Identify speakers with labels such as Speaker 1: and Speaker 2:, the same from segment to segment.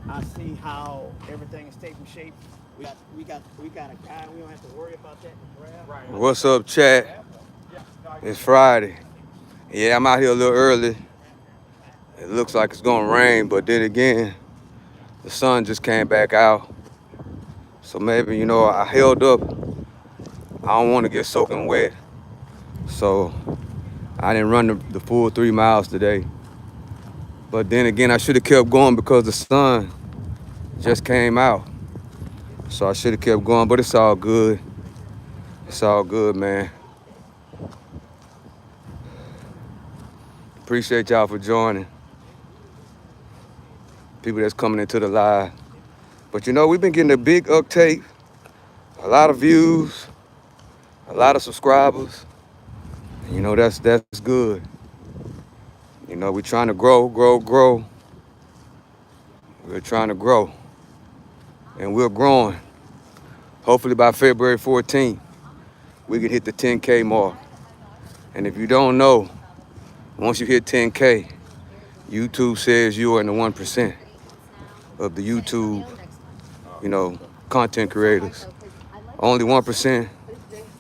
Speaker 1: I see how everything is taking shape. We got a guy. We don't have to worry about that.
Speaker 2: What's up, chat? It's Friday. Yeah, I'm out here a little early. It looks like it's gonna rain, but then again, the sun just came back out. So maybe, I held up. I don't want to get soaking wet. So I didn't run the full 3 miles today. But then again, I should have kept going because the sun just came out. So I should have kept going, but it's all good. It's all good, man. Appreciate y'all for joining. People that's coming into the live. But we've been getting a big uptake, a lot of views, a lot of subscribers. That's good. We're trying to grow, grow, grow. We're trying to grow. And we're growing. Hopefully by February 14th, we can hit the 10K mark. And if you don't know, once you hit 10K, YouTube says you are in the 1% of the YouTube, content creators. Only 1%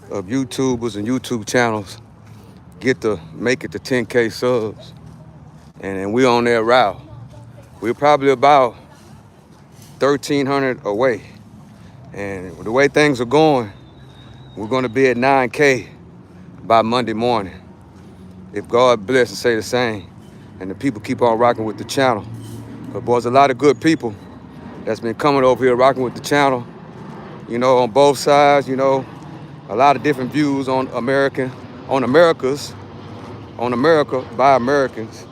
Speaker 2: of YouTubers and YouTube channels get to make it to 10K subs. And we're on that route. We're probably about 1,300 away. And the way things are going, we're going to be at 9K by Monday morning. If God bless and say the same. And the people keep on rocking with the channel. But boys, a lot of good people that's been coming over here rocking with the channel, on both sides, a lot of different views on America by Americans.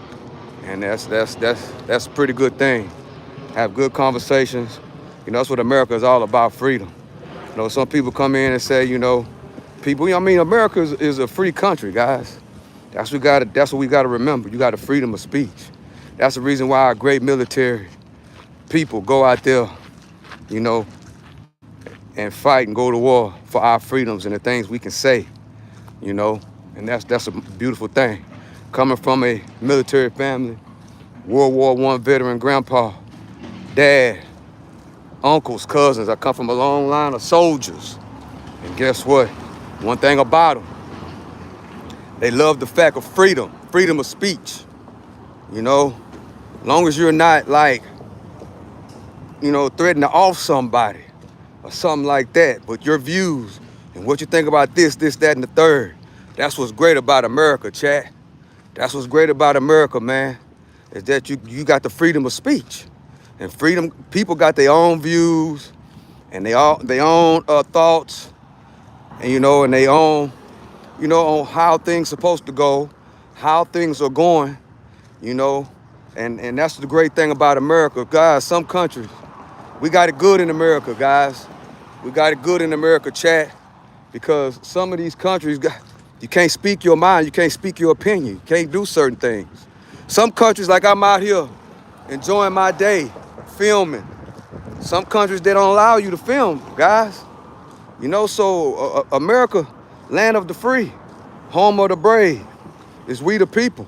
Speaker 2: And that's a pretty good thing. Have good conversations. That's what America is all about, freedom. Some people come in and say, America is a free country, guys. That's what we gotta remember. You got the freedom of speech. That's the reason why our great military people go out there, and fight and go to war for our freedoms and the things we can say, and that's a beautiful thing. Coming from a military family, World War I veteran grandpa, dad, uncles, cousins. I come from a long line of soldiers. And guess what? One thing about them, they love the fact of freedom of speech. Long as you're not threatening to off somebody or something like that, but your views and what you think about this, that, and the third. That's what's great about America, chat. That's what's great about America, man, is that you got the freedom of speech. And freedom, people got their own views and their own thoughts, and they own, on how things supposed to go, how things are going, and that's the great thing about America. Guys, some countries, we got it good in America, guys. We got it good in America, chat, because some of these countries, you can't speak your mind, you can't speak your opinion, you can't do certain things. Some countries, like I'm out here enjoying my day, filming. Some countries, they don't allow you to film, guys. So America, land of the free, home of the brave, is we the people.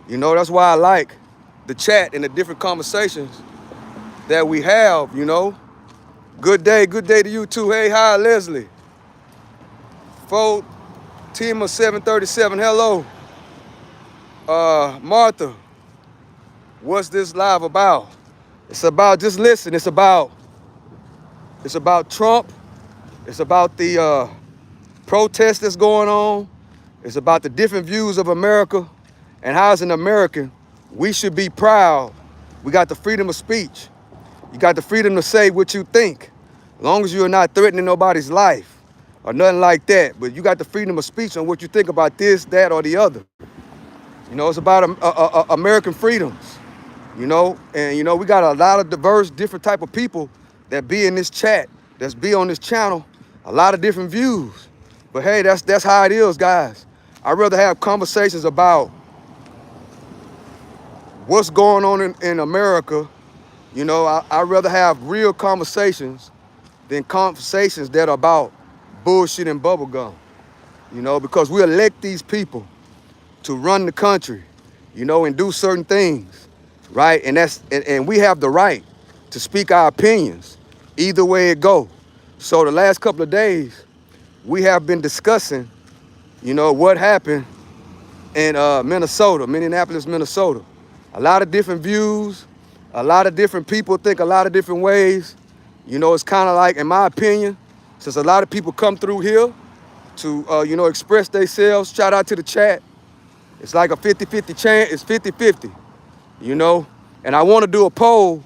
Speaker 2: That's why I like the chat and the different conversations that we have, Good day to you too. Hey, hi, Leslie. 4 team of 737, hello. Martha, what's this live about? It's about, just listen, it's about Trump. It's about the protest that's going on. It's about the different views of America and how, as an American, we should be proud. We got the freedom of speech. You got the freedom to say what you think, as long as you're not threatening nobody's life or nothing like that. But you got the freedom of speech on what you think about this, that, or the other. It's about American freedoms, and we got a lot of diverse, different type of people that be in this chat, that's be on this channel, a lot of different views. But hey, that's how it is, guys. I'd rather have conversations about what's going on in America. I'd rather have real conversations than conversations that are about bullshit and bubblegum, because we elect these people to run the country, and do certain things, right? And we have the right to speak our opinions, either way it go. So the last couple of days, we have been discussing, what happened in Minnesota, Minneapolis, Minnesota. A lot of different views, a lot of different people think a lot of different ways. It's kind of like, in my opinion, since a lot of people come through here to, express themselves, shout out to the chat. It's like a 50-50 chance, it's 50-50, And I want to do a poll,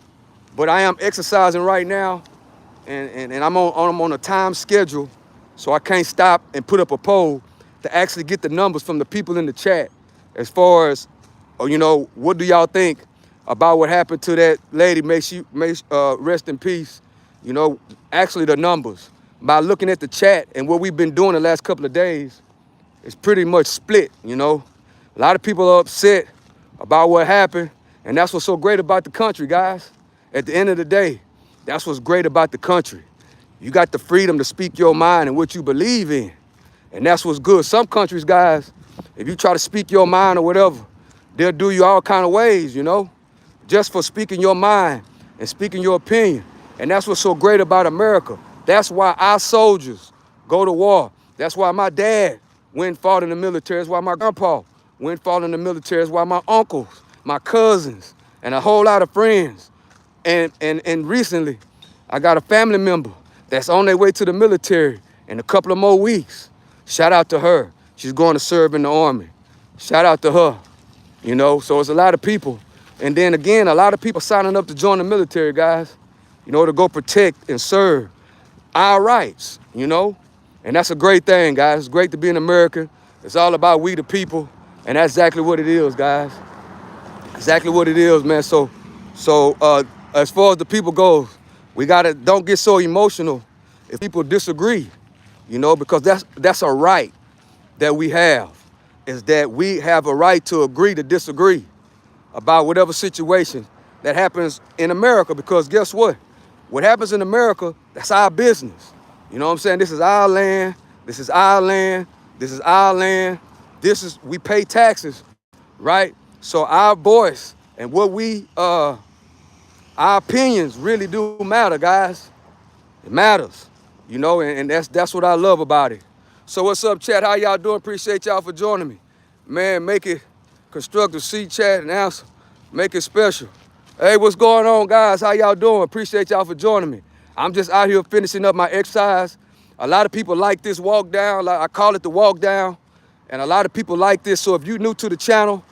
Speaker 2: but I am exercising right now, and I'm on a time schedule, so I can't stop and put up a poll to actually get the numbers from the people in the chat as far as, what do y'all think about what happened to that lady? May she rest in peace. Actually the numbers. By looking at the chat and what we've been doing the last couple of days, it's pretty much split, A lot of people are upset about what happened, and that's what's so great about the country, guys. At the end of the day, that's what's great about the country. You got the freedom to speak your mind and what you believe in. And that's what's good. Some countries, guys, if you try to speak your mind or whatever, they'll do you all kind of ways, just for speaking your mind and speaking your opinion. And that's what's so great about America. That's why our soldiers go to war. That's why my dad went and fought in the military. That's why my grandpa went and fought in the military. That's why my uncles, my cousins, and a whole lot of friends. And recently, I got a family member that's on their way to the military in a couple of more weeks. Shout out to her. She's going to serve in the Army. Shout out to her. So it's a lot of people. And then again, a lot of people signing up to join the military, guys, to go protect and serve our rights, And that's a great thing, guys. It's great to be an American. It's all about we the people. And that's exactly what it is, guys. Exactly what it is, man. So as far as the people goes, we don't get so emotional if people disagree, because that's a right that we have, is that we have a right to agree to disagree about whatever situation that happens in America, because guess what? What happens in America, that's our business. You know what I'm saying? This is our land. This is our land. This is our land. We pay taxes, right? So our voice and our opinions really do matter, guys. It matters, and that's what I love about it. So what's up, chat? How y'all doing? Appreciate y'all for joining me. Man, make it constructive, see chat and answer. Make it special. Hey, what's going on, guys? How y'all doing? Appreciate y'all for joining me. I'm just out here finishing up my exercise. A lot of people like this walk down. I call it the walk down. And a lot of people like this. So if you're new to the channel,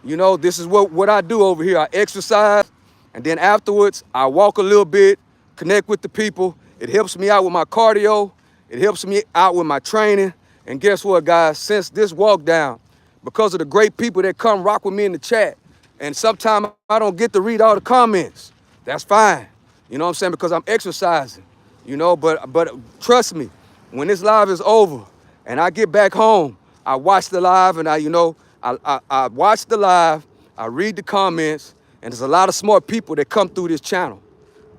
Speaker 2: this is what I do over here. I exercise, and then afterwards, I walk a little bit, connect with the people. It helps me out with my cardio. It helps me out with my training. And guess what, guys? Since this walk down, because of the great people that come rock with me in the chat, and sometimes I don't get to read all the comments. That's fine. You know what I'm saying? Because I'm exercising, but trust me, when this live is over and I get back home, I watch the live and I watch the live, I read the comments, and there's a lot of smart people that come through this channel.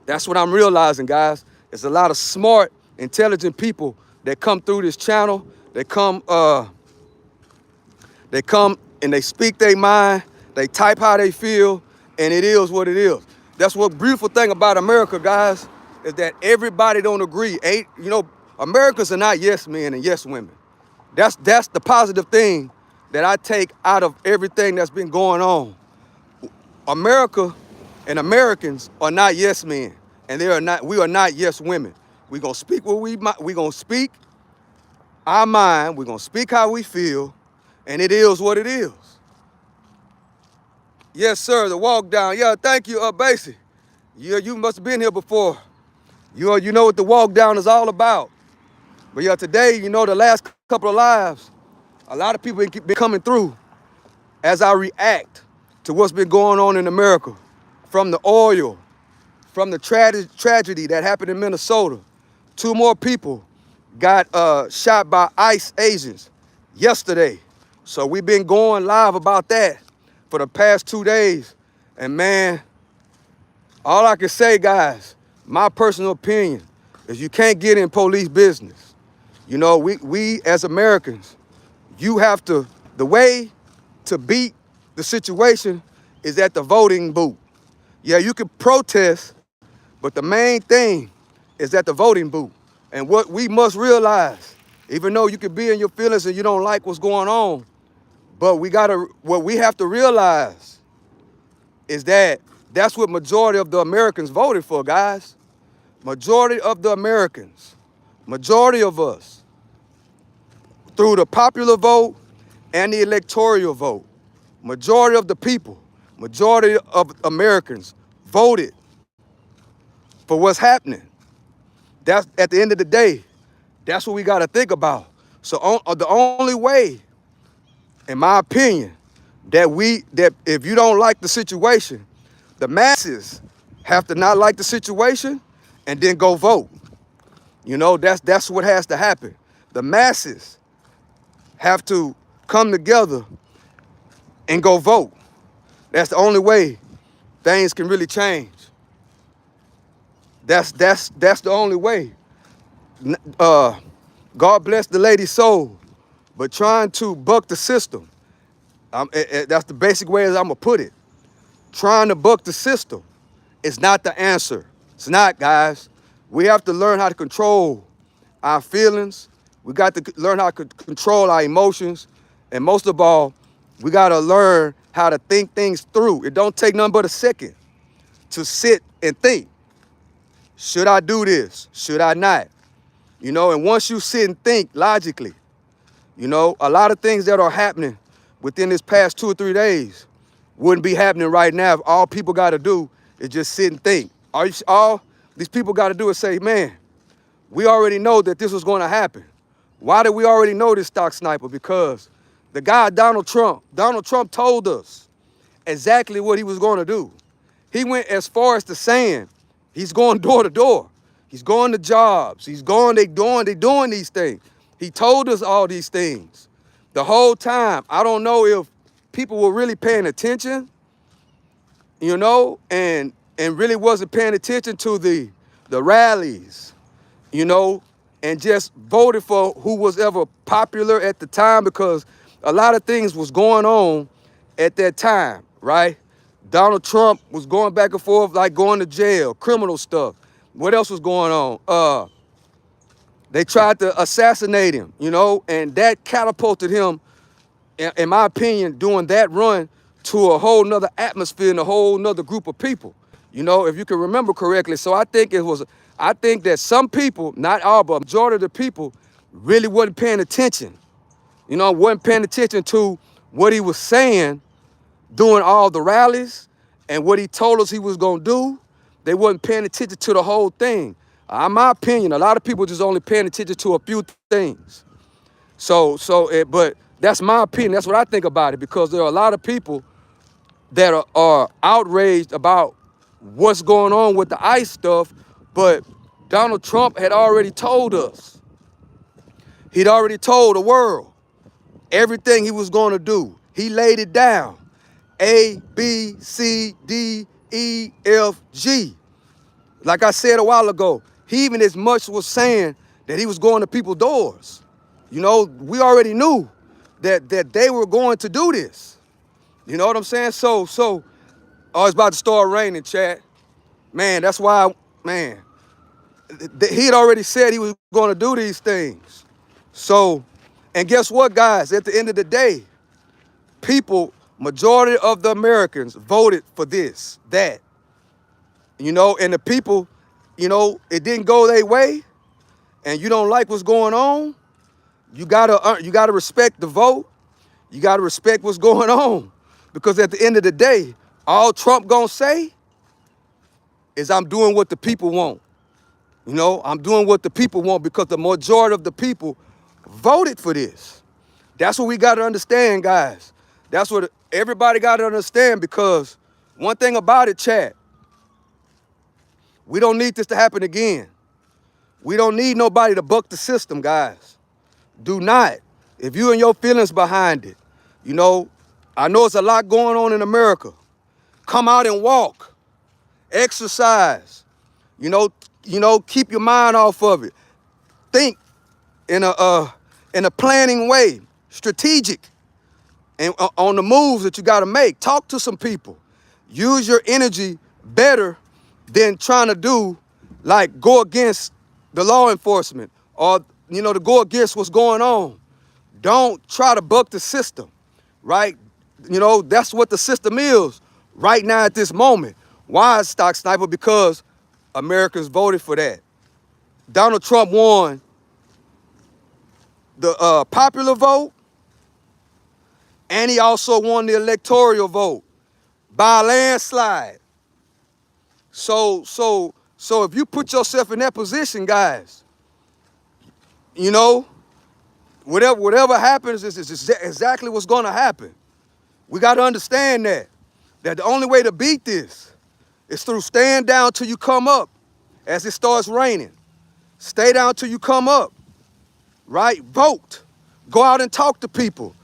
Speaker 2: That's what I'm realizing, guys. There's a lot of smart, intelligent people that come through this channel. They come and they speak their mind. They type how they feel, and it is what it is. That's what beautiful thing about America, guys, is that everybody don't agree. Americans are not yes men and yes women. That's the positive thing that I take out of everything that's been going on. America and Americans are not yes men, and we are not yes women. We're gonna speak we're gonna speak our mind, we're gonna speak how we feel, and it is what it is. Yes, sir, the walk down. Yeah, thank you, Basie. Yeah, you must have been here before. You know what the walk down is all about. But yeah, today, the last couple of lives, a lot of people been coming through as I react to what's been going on in America. From the oil, from the tragedy that happened in Minnesota. 2 more people got shot by ICE agents yesterday. So we've been going live about that for the past 2 days. And man, all I can say, guys, my personal opinion is you can't get in police business. We as Americans, the way to beat the situation is at the voting booth. Yeah, you can protest, But the main thing is at the voting booth. And what we must realize, even though you could be in your feelings and you don't like what's going on, but what we have to realize is that that's what majority of the Americans voted for, guys. Majority of the Americans, majority of us, through the popular vote and the electoral vote, majority of the people, majority of Americans voted for what's happening. That's at the end of the day, that's what we got to think about. So the only way, in my opinion, that if you don't like the situation, the masses have to not like the situation and then go vote. You know, that's what has to happen. The masses have to come together and go vote. That's the only way things can really change. That's the only way. God bless the lady's soul, but trying to buck the system, that's the basic way as I'm gonna put it. Trying to buck the system is not the answer. It's not, guys. We have to learn how to control our feelings. We got to learn how to control our emotions. And most of all, we got to learn how to think things through. It don't take nothing but a second to sit and think. Should I do this? Should I not? You know, and once you sit and think logically, you know, a lot of things that are happening within this past 2 or 3 days wouldn't be happening right now if all people got to do is just sit and think. All these people got to do is say, man, we already know that this was going to happen. Why did we already know this, Stock Sniper? Because the guy, Donald Trump told us exactly what he was going to do. He went as far as to saying he's going door to door. He's going to jobs. They doing these things. He told us all these things. The whole time, I don't know if people were really paying attention, you know, and really wasn't paying attention to the rallies, you know, and just voted for who was ever popular at the time, because a lot of things was going on at that time, right? Donald Trump was going back and forth, like going to jail, criminal stuff. What else was going on? They tried to assassinate him, you know, and that catapulted him, in my opinion, doing that run to a whole nother atmosphere and a whole nother group of people, you know, if you can remember correctly. So I think that some people, not all, but majority of the people really wasn't paying attention, you know, wasn't paying attention to what he was saying, doing all the rallies and what he told us he was going to do. They wasn't paying attention to the whole thing. In my opinion, a lot of people just only paying attention to a few things. But that's my opinion. That's what I think about it, because there are a lot of people that are outraged about what's going on with the ICE stuff, but Donald Trump had already told us. He'd already told the world everything he was going to do. He laid it down. A, B, C, D, E, F, G. Like I said a while ago, he even as much was saying that he was going to people's doors. You know, we already knew that they were going to do this. You know what I'm saying? So, oh, it's about to start raining, chat. Man, that's why, man, he had already said he was going to do these things. So, and guess what, guys? At the end of the day, people, majority of the Americans voted for this, that. You know, and the people, you know, it didn't go their way, and you don't like what's going on, you gotta respect the vote. You gotta respect what's going on, because at the end of the day, all Trump gonna say is, I'm doing what the people want. You know, I'm doing what the people want, because the majority of the people voted for this. That's what we gotta understand, guys. That's what everybody gotta understand, because one thing about it, chat, we don't need this to happen again. We don't need nobody to buck the system, guys. Do not. If you and your feelings behind it, you know, I know it's a lot going on in America. Come out and walk. Exercise. You know, keep your mind off of it. Think in a planning way, strategic, and on the moves that you got to make. Talk to some people. Use your energy better than trying to do, like, go against the law enforcement or, to go against what's going on. Don't try to buck the system, right? That's what the system is right now at this moment. Why is Stock Sniper? Because Americans voted for that. Donald Trump won the popular vote, and he also won the electoral vote by a landslide. So if you put yourself in that position, guys, whatever happens is exactly what's going to happen. We got to understand that the only way to beat this is through staying down till you come up as it starts raining. Stay down till you come up, right? Vote. Go out and talk to people.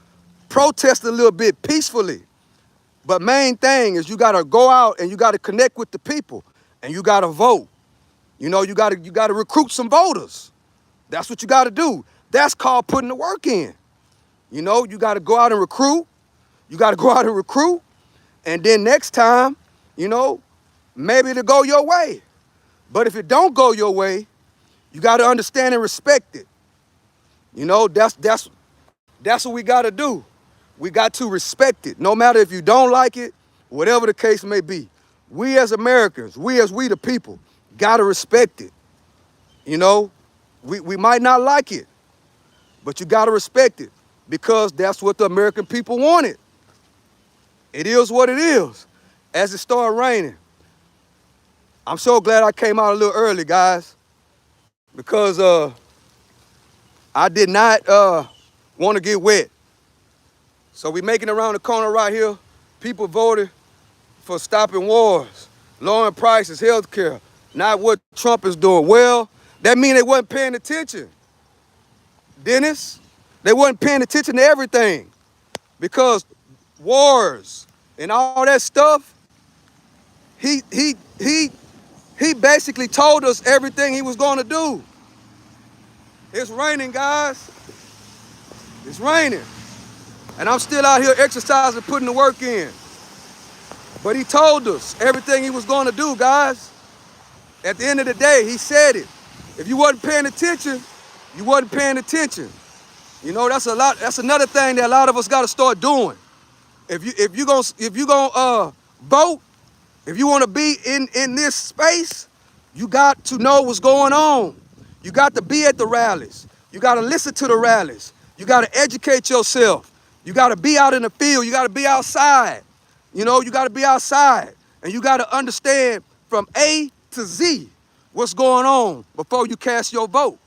Speaker 2: Protest a little bit peacefully. But main thing is you got to go out and you got to connect with the people and you got to vote. You got to recruit some voters. That's what you got to do. That's called putting the work in. You got to go out and recruit. You got to go out and recruit. And then next time, maybe it'll go your way. But if it don't go your way, you got to understand and respect it. That's what we got to do. We got to respect it. No matter if you don't like it, whatever the case may be. We as Americans, we the people, got to respect it. We might not like it, but you got to respect it because that's what the American people wanted. It is what it is. As it started raining, I'm so glad I came out a little early, guys, because I did not want to get wet. So we making it around the corner right here. People voted for stopping wars, lowering prices, health care, not what Trump is doing. Well, that means they wasn't paying attention. Dennis, they wasn't paying attention to everything because wars and all that stuff, he basically told us everything he was going to do. It's raining, guys. It's raining. And I'm still out here exercising, putting the work in. But he told us everything he was going to do, guys. At the end of the day, he said it. If you wasn't paying attention, you wasn't paying attention. That's another thing that a lot of us got to start doing. If you gonna vote, if you want to be in this space, you got to know what's going on. You got to be at the rallies. You got to listen to the rallies. You got to educate yourself. You got to be out in the field. You got to be outside. You got to be outside. And you got to understand from A to Z what's going on before you cast your vote.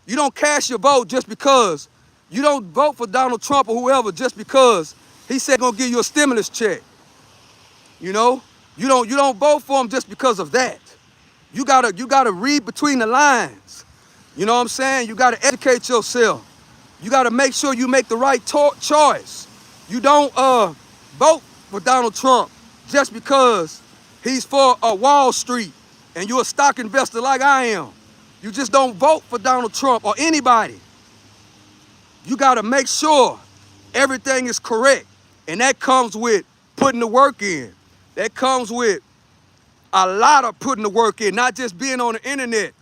Speaker 2: You don't cast your vote just because. You don't vote for Donald Trump or whoever just because he said gonna give you a stimulus check. You don't vote for him just because of that. You gotta read between the lines. You know what I'm saying? You gotta educate yourself. You gotta make sure you make the right choice. You don't vote for Donald Trump just because he's for Wall Street and you're a stock investor like I am. You just don't vote for Donald Trump or anybody. You gotta make sure everything is correct. And that comes with putting the work in. That comes with a lot of putting the work in, not just being on the internet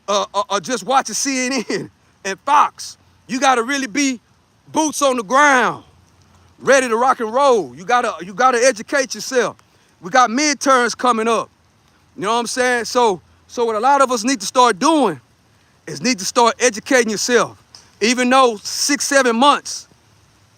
Speaker 2: or just watching CNN and Fox. You gotta really be boots on the ground, ready to rock and roll. You gotta educate yourself. We got midterms coming up. You know what I'm saying? So what a lot of us need to start doing is need to start educating yourself. Even though 6-7 months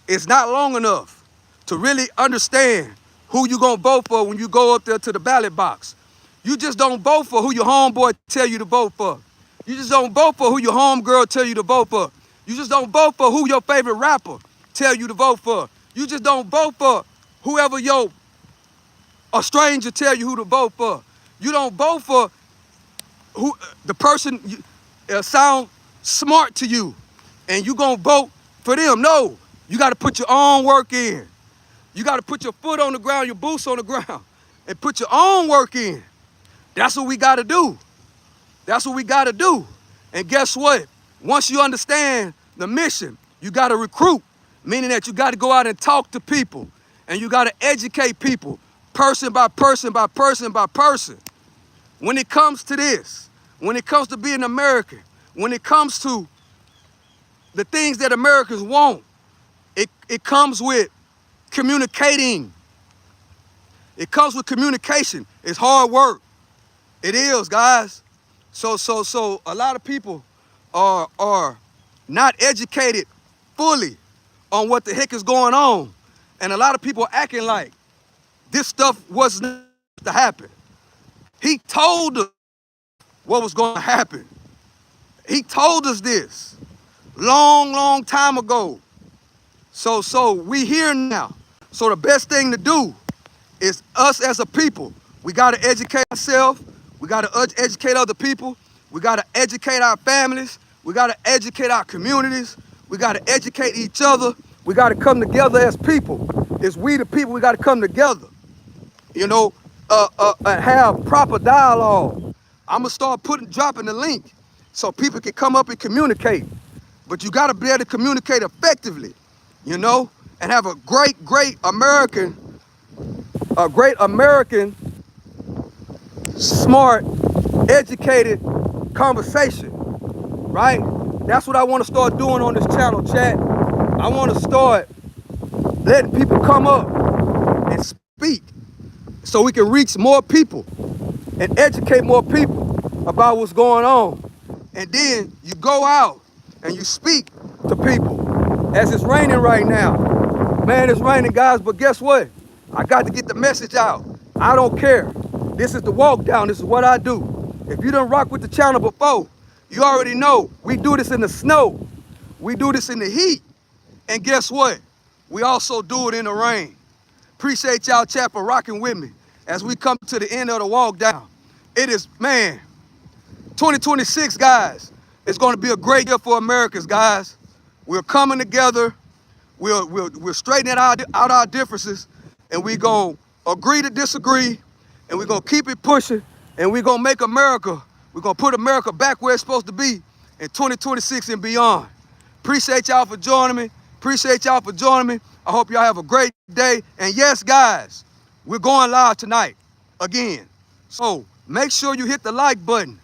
Speaker 2: is not long enough to really understand who you gonna vote for when you go up there to the ballot box. You just don't vote for who your homeboy tell you to vote for. You just don't vote for who your homegirl tell you to vote for. You just don't vote for who your favorite rapper tell you to vote for. You just don't vote for whoever a stranger tell you who to vote for. You don't vote for who the person sound smart to you and you gonna vote for them. No, you gotta put your own work in. You gotta put your foot on the ground, your boots on the ground, and put your own work in. That's what we gotta do. That's what we gotta do. And guess what? Once you understand the mission, you gotta recruit, meaning that you gotta go out and talk to people, and you gotta educate people, person by person by person by person. when it comes to this, when it comes to being American, when it comes to the things that Americans want, it comes with communicating. It comes with communication. It's hard work. It is, guys. So a lot of people are not educated fully on what the heck is going on. And a lot of people are acting like this stuff wasn't to happen. He told us what was going to happen. He told us this long time ago. So we here now. So the best thing to do is us as a people. We got to educate ourselves. We got to educate other people. We got to educate our families. We got to educate our communities. We got to educate each other. We got to come together as people. It's we the people. We got to come together. You know, and have proper dialogue. I'm gonna start dropping the link so people can come up and communicate. But you gotta be able to communicate effectively, you know, and have a great American, smart, educated conversation, right? That's what I want to start doing on this channel, chat. I want to start letting people come up and speak so we can reach more people and educate more people about what's going on. And then you go out and you speak to people. As it's raining right now. Man, it's raining, guys, but guess what? I got to get the message out. I don't care. This is the walk down. This is what I do. If you done rock with the channel before, you already know we do this in the snow. We do this in the heat. And guess what? We also do it in the rain. Appreciate y'all, chat, for rocking with me as we come to the end of the walk down. It is, man, 2026, guys. It's going to be a great year for Americans, guys. We're coming together. We're straightening out our differences, and we're going to agree to disagree, and we're going to keep it pushing, and we're going to make America, we're going to put America back where it's supposed to be in 2026 and beyond. Appreciate y'all for joining me. Appreciate y'all for joining me. I hope y'all have a great day. And yes, guys, we're going live tonight again. So make sure you hit the like button.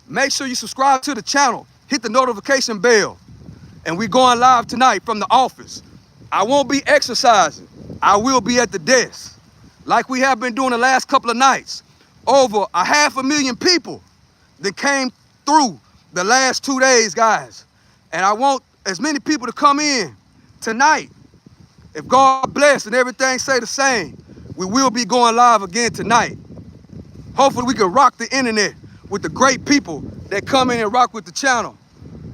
Speaker 2: Make sure you subscribe to the channel. Hit the notification bell. And we're going live tonight from the office. I won't be exercising. I will be at the desk, like we have been doing the last couple of nights. Over 500,000 people that came through the last 2 days, guys. And I want as many people to come in tonight. If God bless and everything stay the same, we will be going live again tonight. Hopefully we can rock the internet with the great people that come in and rock with the channel.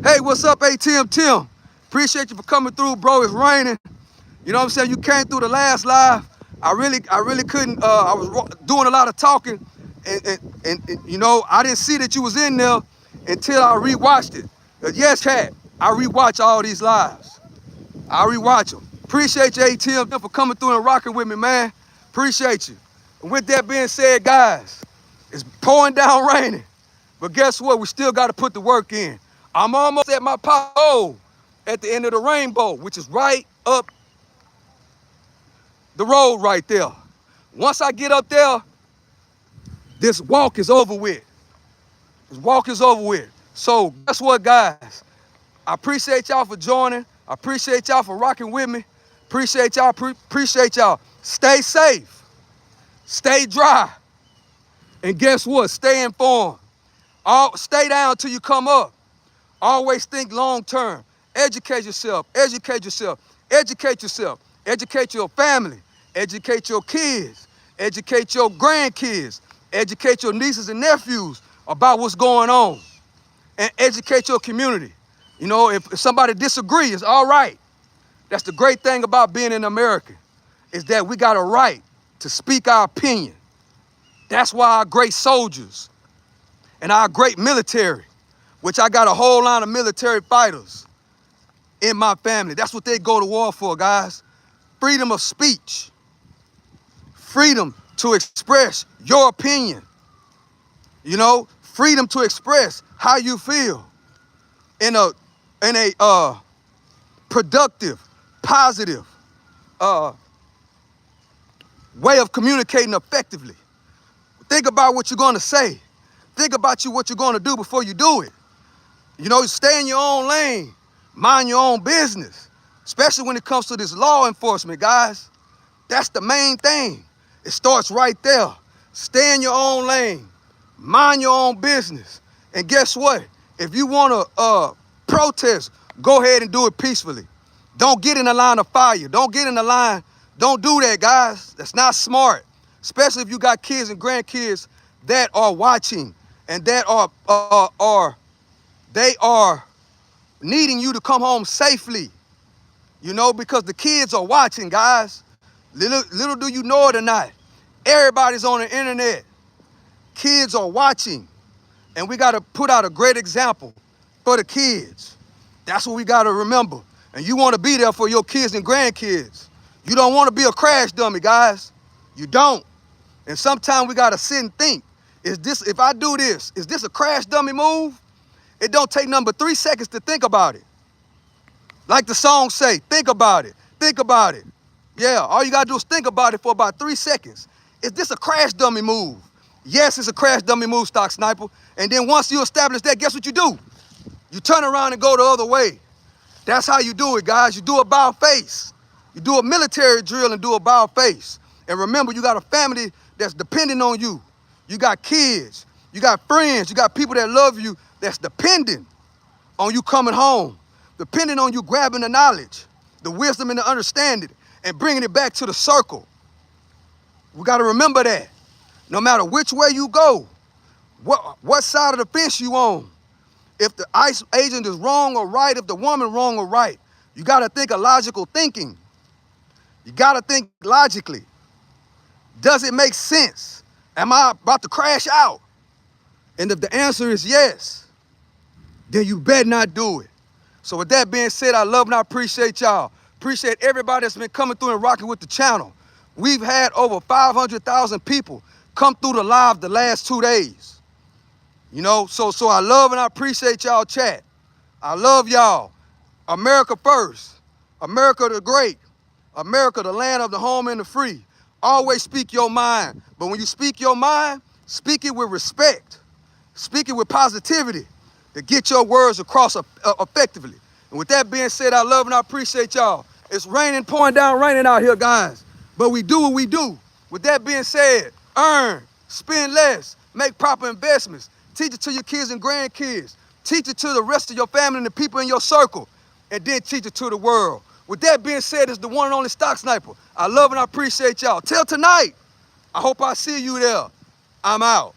Speaker 2: Hey, what's up, ATM Tim? Appreciate you for coming through, bro. It's raining. You know what I'm saying? You came through the last live. I really couldn't, I was doing a lot of talking and you know, I didn't see that you was in there until I rewatched it. Yes, chat, I rewatch all these lives. I rewatch them. Appreciate you, ATM, for coming through and rocking with me, man. Appreciate you. And with that being said, guys, it's pouring down raining. But guess what? We still got to put the work in. I'm almost at my pothole at the end of the rainbow, which is right up the road right there. Once I get up there, this walk is over with. This walk is over with. So guess what, guys? I appreciate y'all for joining. I appreciate y'all for rocking with me. Appreciate y'all. Appreciate y'all. Stay safe. Stay dry. And guess what? Stay informed. Stay down till you come up. Always think long term. Educate yourself. Educate yourself. Educate yourself. Educate your family. Educate your kids. Educate your grandkids. Educate your nieces and nephews about what's going on. And educate your community. You know, if somebody disagrees, it's all right. That's the great thing about being an American, is that we got a right to speak our opinion. That's why our great soldiers and our great military, which I got a whole line of military fighters in my family. That's what they go to war for, guys. Freedom of speech. Freedom to express your opinion. You know, freedom to express how you feel in a productive, positive way of communicating effectively. Think about what you're going to say. Think about what you're going to do before you do it. You know, stay in your own lane. Mind your own business. Especially when it comes to this law enforcement, guys. That's the main thing. It starts right there. Stay in your own lane. Mind your own business. And guess what? If you want to protest, go ahead and do it peacefully. Don't get in the line of fire. Don't get in the line. Don't do that, guys. That's not smart. Especially if you got kids and grandkids that are watching and that they are needing you to come home safely. You know, because the kids are watching, guys. Little do you know it or not. Everybody's on the internet. Kids are watching. And we got to put out a great example for the kids. That's what we got to remember. And you want to be there for your kids and grandkids. You don't want to be a crash dummy, guys. You don't. And sometimes we got to sit and think, if I do this, is this a crash dummy move? It don't take number 3 seconds to think about it. Like the song say, think about it. Think about it. Yeah, all you got to do is think about it for about 3 seconds. Is this a crash dummy move? Yes, it's a crash dummy move, Stock Sniper. And then once you establish that, guess what you do? You turn around and go the other way. That's how you do it, guys. You do a bow face. You do a military drill and do a bow face. And remember, you got a family that's depending on you. You got kids. You got friends. You got people that love you that's depending on you coming home. Depending on you grabbing the knowledge, the wisdom and the understanding, and bringing it back to the circle. We got to remember that. No matter which way you go, what side of the fence you on, if the ICE agent is wrong or right, if the woman wrong or right, you got to think of logical thinking. You got to think logically. Does it make sense? Am I about to crash out? And if the answer is yes, then you better not do it. So with that being said, I love and I appreciate y'all. Appreciate everybody that's been coming through and rocking with the channel. We've had over 500,000 people come through the live the last 2 days. You know, so I love and I appreciate y'all, chat. I love y'all. America first. America the great. America, the land of the home and the free. Always speak your mind. But when you speak your mind, speak it with respect. Speak it with positivity to get your words across effectively. And with that being said, I love and I appreciate y'all. It's raining, pouring down, raining out here, guys. But we do what we do. With that being said, earn, spend less, make proper investments. Teach it to your kids and grandkids. Teach it to the rest of your family and the people in your circle. And then teach it to the world. With that being said, it's the one and only Stock Sniper. I love and I appreciate y'all. Till tonight, I hope I see you there. I'm out.